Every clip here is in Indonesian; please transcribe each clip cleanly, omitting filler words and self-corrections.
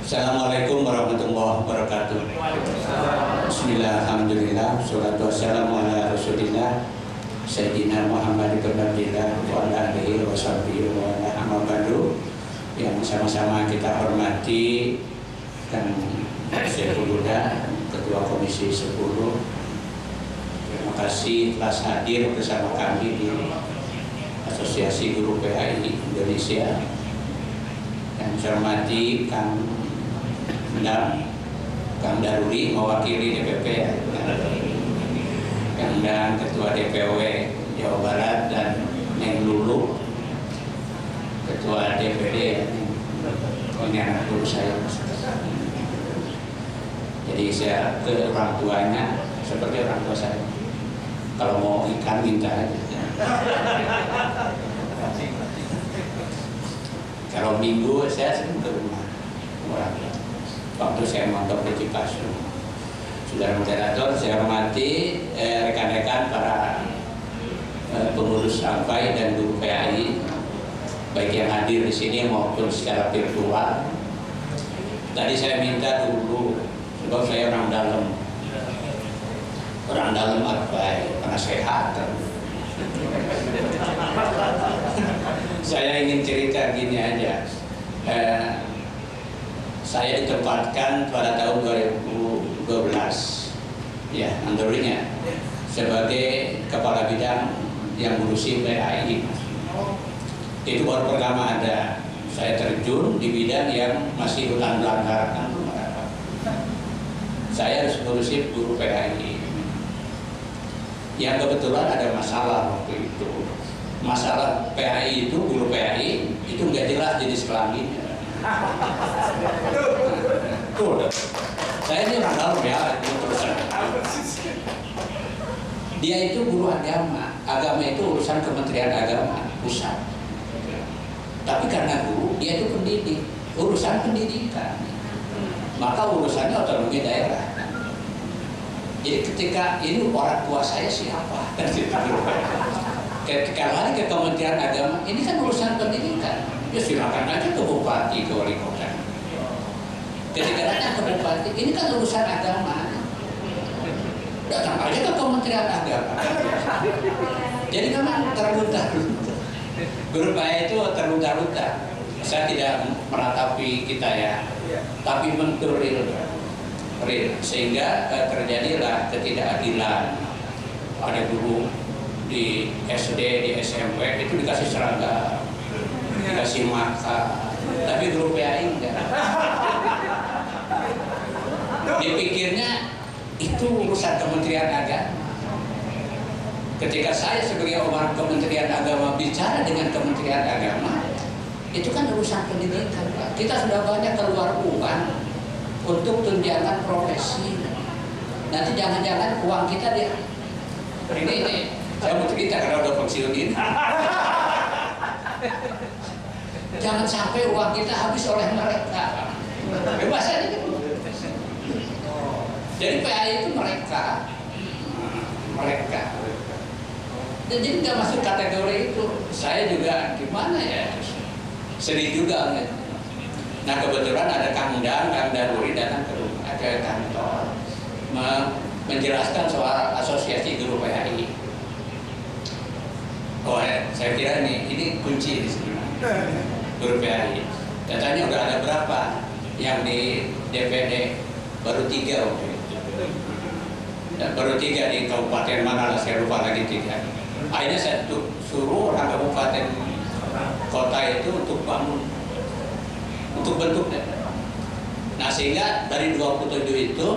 Assalamualaikum warahmatullahi wabarakatuh. Bismillah, alhamdulillah, salatu wassalamu ala rasulillah Sayyidina Muhammad ibn Abdillah wa ala alihi wa sahbihi wa ala amma ba'du. Yang sama-sama kita hormati dan Syekhul Huda, Ketua Komisi 10. Terima kasih telah hadir bersama kami di Asosiasi Guru PAI Indonesia. Yang saya hormati Kang Daruri mewakili DPP ya. Dan Ketua DPW Jawa Barat dan Neng Lulu Ketua DPD. Ini anak guru saya. Jadi saya ke orang tuanya seperti orang tua saya. Kalau mau ikan minta aja. Kalau minggu saya sering ke rumah orang tua. Waktu saya mondok di Cipasung. Saudara moderator, saya hormati rekan-rekan para pengurus AMPAI dan guru PAI, baik yang hadir di sini maupun secara virtual. Tadi saya minta dulu, sebab saya orang dalam AMPAI, karena sehat. Saya ingin cerita gini aja. Saya ditempatkan pada tahun 2012 ya, andorinya sebagai kepala bidang yang ngurusi PAI. Itu baru pertama ada. Saya terjun di bidang yang masih hutan belantara kan. Saya harus ngurusi guru PAI. Yang kebetulan ada masalah waktu itu. Masalah PAI itu, guru PAI itu nggak jelas jenis kelaminnya. Saya ini orang dalam ya, dia itu guru agama. Agama itu urusan Kementerian Agama pusat. Tapi karena guru, dia itu pendidik, urusan pendidikan. Maka urusannya otonomi daerah. Jadi ketika ini orang tua saya siapa? Ketika lari ke Kementerian Agama, ini kan urusan pendidikan. Ya silakan aja ke bupati, ke wali kota. Ketika datang ke bupati, ini kan urusan agama. Datang aja ke Kementerian Agama. Jadi memang terlunta-lunta. Guru PAI itu terlunta-lunta. Saya tidak meratapi kita ya, tapi menturil, sehingga terjadilah ketidakadilan. Ada guru di SD, di SMP itu dikasih seragam, dikasih makan, tapi guru PAI enggak. Dipikirnya itu urusan Kementerian Agama. Ketika saya sebagai orang Kementerian Agama bicara dengan Kementerian Agama, itu kan urusan pendidikan, Pak. Kita sudah banyak keluar uang untuk tunjangan profesi. Nanti jangan-jangan uang kita dia ini saya mau cerita karena udah pensiun ini. Jangan sampai uang kita habis oleh mereka. Bebas aja. Jadi PAI itu mereka. Dan jadi nggak masuk kategori itu. Saya juga gimana ya? Sedih juga. Nah kebetulan ada Kang Daruri datang ke kantor menjelaskan soal asosiasi guru PAI. Oh ya, saya kira ini kunci di sini. Guru PAI. Datanya udah ada berapa? Yang di DPD baru 3 waktu itu. Dan baru 3 di kabupaten mana lah, saya lupa lagi 3. Akhirnya saya suruh orang kabupaten kota itu untuk bangun, untuk bentuknya. Nah sehingga dari 27 itu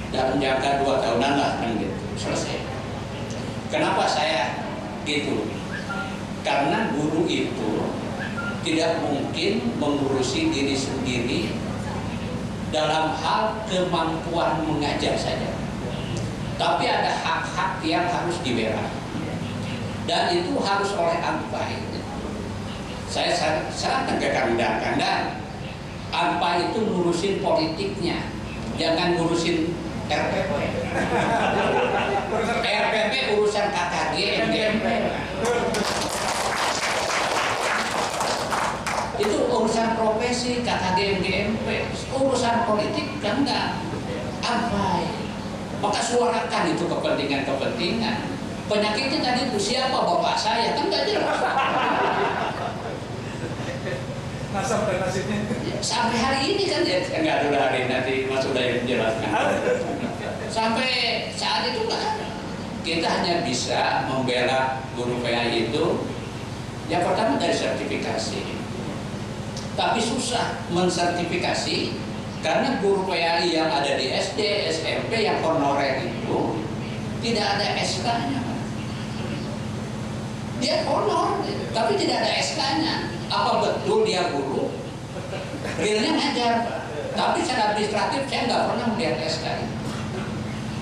dalam jangka 2 tahunan lah kan gitu selesai. Kenapa saya gitu? Karena guru itu tidak mungkin mengurusi diri sendiri dalam hal kemampuan mengajar saja, tapi ada hak-hak yang harus dibela dan itu harus oleh AMPAI. Saya sarankan ke Kang Dan, AMPAI itu ngurusin politiknya, jangan ngurusin RPP. RPP urusan KKG, MGMP. Itu urusan profesi. si KKG MGMP, urusan politik kan enggak abai. Maka suarakan itu kepentingan-kepentingan. Penyakitnya tadi itu siapa bapak saya kan nggak jelas. Nasab dan nasibnya. Sampai hari ini kan ya nggak ada hari nanti Mas Uda yang menjelaskan. Sampai saat itu nggak ada. Kita hanya bisa membela guru PAI itu. Yang pertama dari sertifikasi. Tapi susah mensertifikasi karena guru PAI yang ada di SD, SMP yang honorer itu tidak ada SK-nya. Dia honor, tapi tidak ada SK-nya. Apa betul dia guru? Realnya ngajar, Pak. Tapi secara administratif saya nggak pernah melihat SK.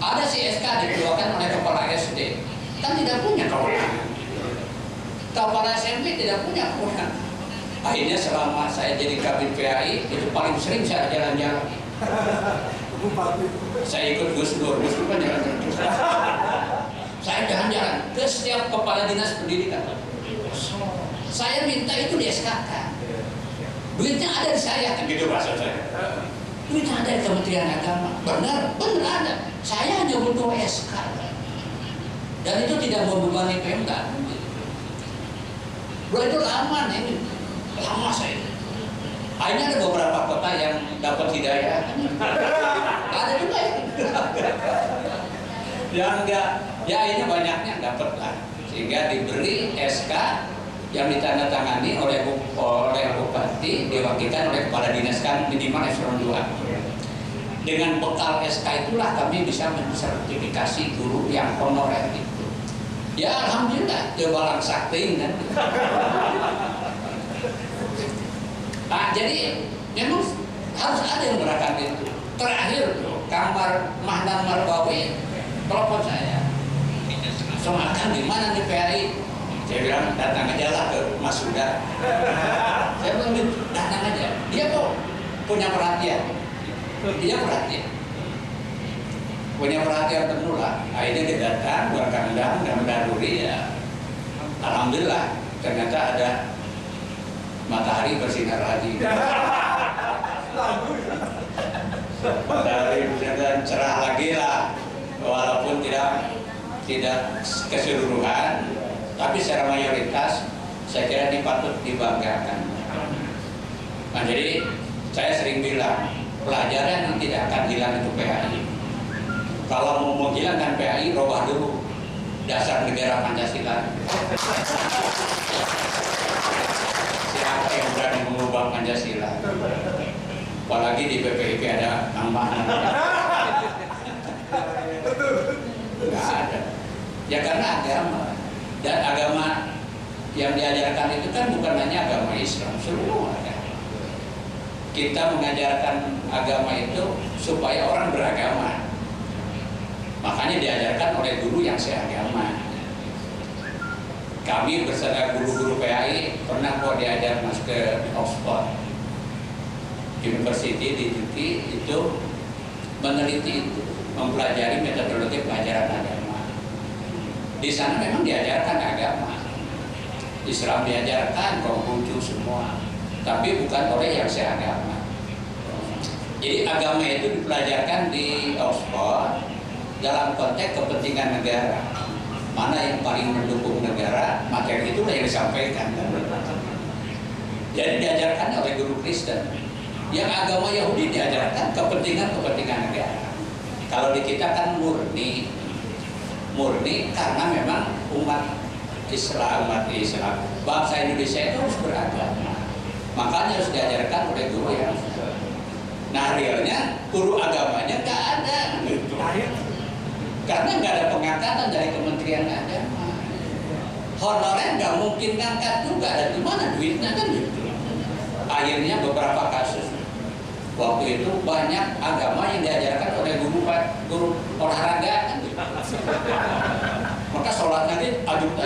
Ada si SK dikeluarkan oleh kepala SD, kan tidak punya kewenangan. Kepala SMP tidak punya kewenangan. Akhirnya selama saya jadi kabin PAI itu paling sering saya jalan-jalan. Saya ikut Gus Dur kan jalan-jalan. Saya jalan-jalan ke setiap kepala dinas pendidikan. Saya minta itu di SKK. Duitnya ada di saya, kan gitu maksud saya. Duitnya ada di Kementerian Agama. Benar ada. Saya hanya butuh SK. Dan itu tidak membebani Pemda. Bro, itu lama nih. Lama saya. Akhirnya ada beberapa kota yang dapat hidayah. Ada juga yang enggak. Ya akhirnya banyaknya dapat lah. Sehingga diberi SK yang ditandatangani oleh bupati, diwakilkan oleh kepala dinas kan minimal eselon 2. Dengan bekal SK itulah kami bisa mensertifikasi guru yang honorer itu. Ya alhamdulillah, kebalang sakti kan. Nah, jadi memang harus ada yang melakukan itu. Terakhir tuh, Kamar Mahdan Marbawi telepon saya. Soalkan di mana di PAI? Saya bilang datang aja lah ke Mas Uda. Saya bilang datang aja. Dia kok punya perhatian. Dia perhatian. Punya perhatian penuh lah. Akhirnya dia datang, berkandang dan mendaduri ya. Alhamdulillah ternyata ada matahari bersinar lagi. Matahari bersinar cerah lagi lah. Walaupun tidak keseluruhan, tapi secara mayoritas saya kira ini patut dibanggakan. Nah, jadi saya sering bilang pelajaran yang tidak akan hilang itu PAI. Kalau mau menghilangkan PAI, robah dulu dasar negara Pancasila. Siapa yang berani mengubah Pancasila? Apalagi di BPIP ada tambahan. Nggak ada. Ya karena agama. Dan agama yang diajarkan itu kan bukan hanya agama Islam, seluruh agama. Kita mengajarkan agama itu supaya orang beragama. Makanya diajarkan oleh guru yang seagama. Kami bersama guru-guru PAI pernah kok diajar masuk ke Oxford University di UK itu meneliti itu, mempelajari metodologi pelajaran agama. Di sana memang diajarkan agama. Islam diajarkan, Konghucu semua, tapi bukan oleh yang seagama. Jadi agama itu dipelajarkan di Oxford dalam konteks kepentingan negara. Mana yang paling mendukung negara, materi itulah yang disampaikan. Jadi diajarkan oleh guru Kristen. Yang agama Yahudi diajarkan kepentingan negara. Kalau di kita kan murni karena memang umat Islam, bangsa Indonesia itu harus beragama. Makanya harus diajarkan oleh guru yang. Nah realnya guru agamanya nggak ada. Karena nggak ada pengangkatan dari Kementerian Agama. Honorer nggak mungkin ngangkat juga, dan di mana duitnya kan gitu. Akhirnya beberapa kasus waktu itu banyak agama yang diajarkan oleh guru olahraga kan gitu. Maka sholat nanti aduk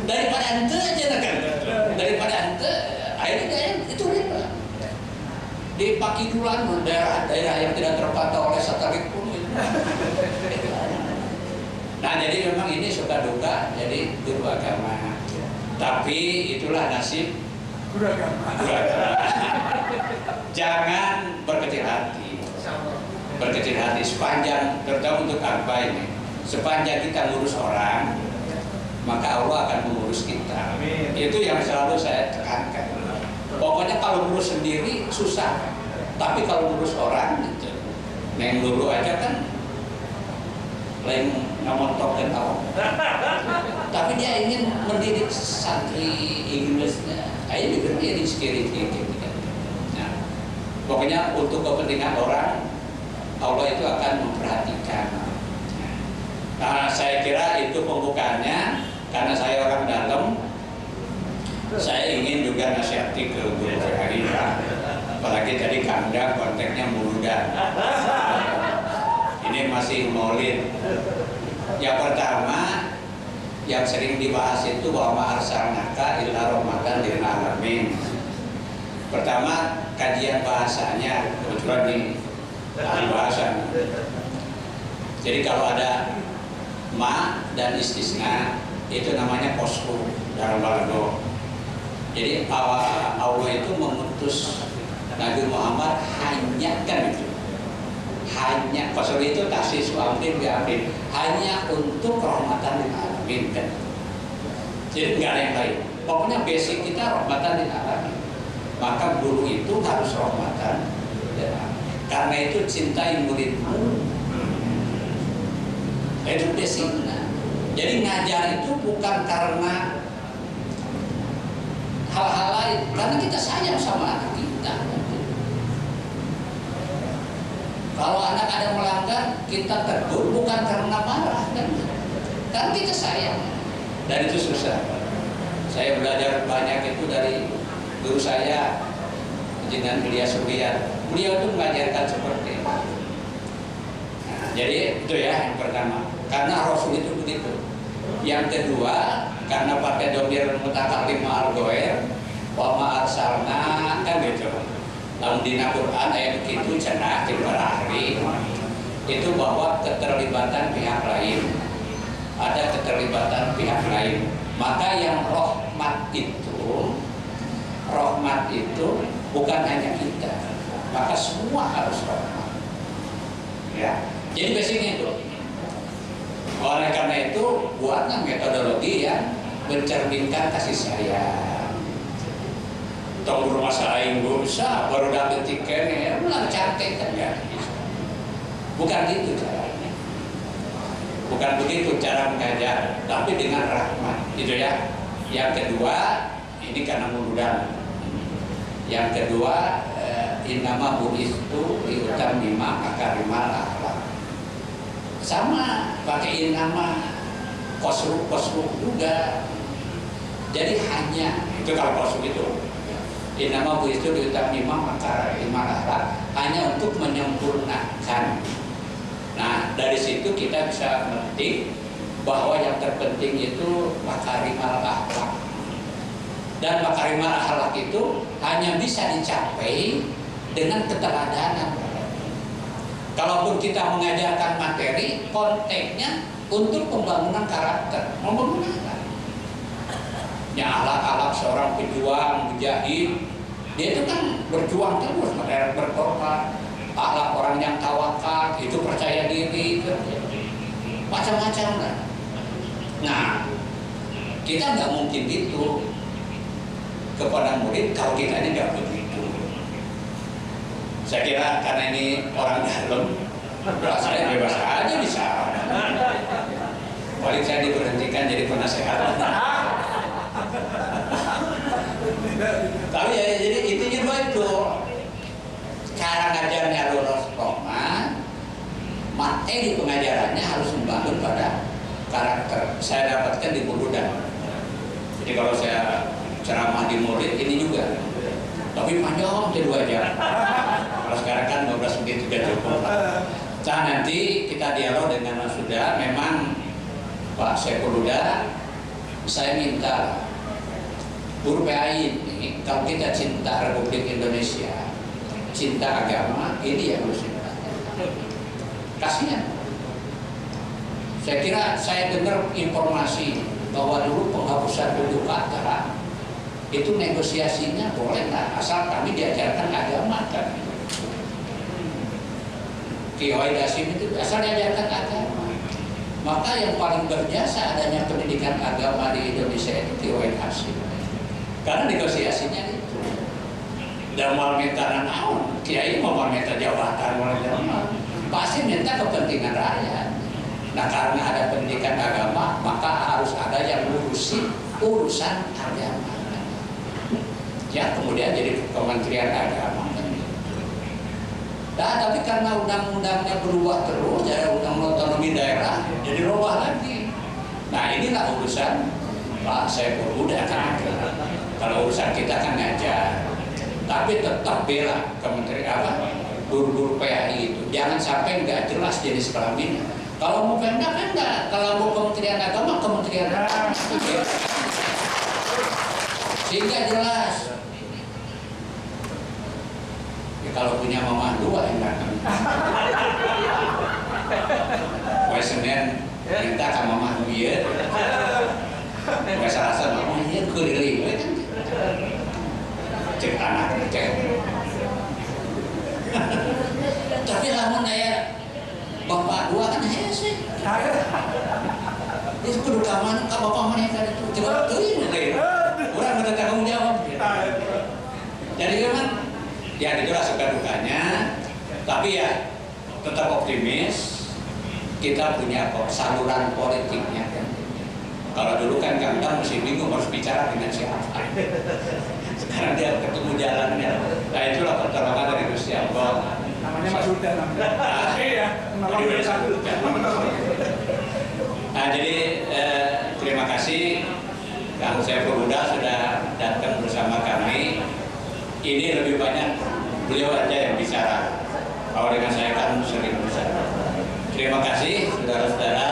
daripada ente aja kan, daripada ente akhirnya itu riba. Di Pakidulan, daerah yang tidak terpantau oleh satelit pun. Nah jadi memang ini suka duka jadi guru agama. Tapi itulah nasib Beragama. Jangan berkecil hati. Berkecil hati sepanjang, terutama untuk apa ini? Sepanjang kita ngurus orang, maka Allah akan mengurus kita. Amin. Itu yang selalu saya tekankan. Pokoknya kalau ngurus sendiri susah, tapi kalau ngurus orang, gitu, neng dulu aja kan, lain ngamontok dan awam. Tapi dia ingin mendidik santri Inggrisnya, ayo diberi security gitu. Nah, pokoknya untuk kepentingan orang, Allah itu akan memperhatikan. Nah, saya kira itu pembukaannya. Karena saya orang dalam, saya ingin juga nasihati ke guru PAI, apalagi tadi kandang konteksnya muludan. Ini masih maulid. Yang pertama, yang sering dibahas itu bahwa arsalnaka illa rahmatan lil alamin. Pertama, kajian bahasanya kebetulan nih ahli bahasa. Jadi kalau ada ma dan istisna itu namanya qasru dalam balaghah. Jadi Allah itu mengutus Nabi Muhammad hanya kan itu. Hanya qasru itu takhsis amrin bi amrin, hanya untuk rahmatan lil alamin kan. Jadi enggak ada yang lain. Pokoknya basic kita rahmatan lil alamin. Maka guru itu harus rahmatan lil alamin. Karena itu cintai muridmu. Itu basicnya. Jadi ngajar itu bukan karena hal-hal lain, karena kita sayang sama anak kita. Kalau anak ada melanggar, kita tegur bukan karena marah, kan kita sayang. Dan itu susah. Saya belajar banyak itu dari guru saya, dengan beliau Suryat. Beliau itu mengajarkan seperti itu. Nah, jadi itu ya yang pertama. Karena Rasul itu begitu. Yang kedua, karena pakai domir mutakallim al-ghair, wa ma arsalna kan gitu. Dalam dina Quran ayat begitu cenah di ahli itu bahwa keterlibatan pihak lain, ada keterlibatan pihak lain. Maka yang rahmat itu bukan hanya kita, maka semua harus rahmat. Ya, jadi basicnya itu. Oleh karena itu, buatlah metodologi yang mencerminkan kasih sayang. Tong rumah saya bisa baru dapat tiketnya, ulang cantik kan ya. Bukan gitu caranya. Bukan begitu cara mengajar, tapi dengan rahmat, gitu ya. Yang kedua, ini karena muludan. Yang kedua, innama bu'istu liutammima makarimal akhlak. Sama pakai nama kosruk juga. Jadi hanya itu kalau kosruk itu nama bu itu diutammima makarimal akhlak, hanya untuk menyempurnakan. Nah dari situ kita bisa mengerti bahwa yang terpenting itu makarimal akhlak. Dan makarimal akhlak itu hanya bisa dicapai dengan keteladanan. Kalaupun kita mengajarkan materi, konteksnya untuk pembangunan karakter, membangunkan. Ya alat-alat seorang pejuang, mujahid, dia itu kan berjuang terus, berkorban. Alat orang yang tawakal, itu percaya diri, macam-macam kan. Nah, kita nggak mungkin gitu kepada murid kalau kita ini nggak begitu. Saya kira karena ini orang dalam, saya bebas aja bisa. Paling saya diberhentikan jadi penasehat. Tapi ya jadi itu juga itu cara ngajarnya lurus koma, materi pengajarannya harus membangun pada karakter. Saya dapatkan di Buludan. Jadi kalau saya ceramah di murid ini juga. Tapi panjang jadi 2 jam. Kalau sekarang kan 15 menit juga cukup. Nah nanti kita dialog dengan Mas Huda. Memang Pak Saiful Huda, saya minta guru PAI ini, kalau kita cinta Republik Indonesia, cinta agama, ini yang harus ditanya. Kasihan. Saya kira saya dengar informasi bahwa dulu penghapusan buku kata itu negosiasinya boleh lah, asal kami diajarkan agama kan. Kiai Hasyim itu asal diajarkan agama. Maka yang paling berjasa adanya pendidikan agama di Indonesia itu Kiai Hasyim. Karena negosiasinya itu. Dan mau minta naon, kiai mau minta jabatan, pasti minta kepentingan rakyat. Nah karena ada pendidikan agama, maka harus ada yang ngurusi urusan agama. Ya kemudian jadi Kementerian Agama. Nah tapi karena undang-undangnya berubah terus, jadi undang-undang otonomi daerah, jadi rubah lagi. Nah inilah urusan Pak Saiful Huda kan. Kalau urusan kita kan ngajar, tapi tetap bela Kementerian guru-guru PAI itu. Jangan sampai nggak jelas jenis kelamin. Kalau mau Pemda, kalau mau Kementerian Agama, Kementerian Agama. Sehingga jelas. Ya, kalau punya mama dua enak. Kue Senin minta ke mama dia. Kue Selasa mama dia keliling kan. Cek anak cek. Tapi lamun aya bapak dua kan hese. Itu kudu ka mana ka bapak mana tadi itu. Coba teuing deui. Urang ada tanggung jawab. Jadi memang ya itulah suka dukanya. Tapi ya tetap optimis. Kita punya saluran politiknya kan. Kalau dulu kan Kang mesti bingung harus bicara dengan siapa. Sekarang dia ketemu jalannya. Nah itulah pertolongan dari Gusti Allah. Namanya Mas Huda namanya. Iya, nama satu. Nah jadi terima kasih Kang Saiful Huda sudah datang bersama kami. Ini lebih banyak beliau aja yang bicara. Kalau dengan saya kan sering bicara. Terima kasih saudara-saudara.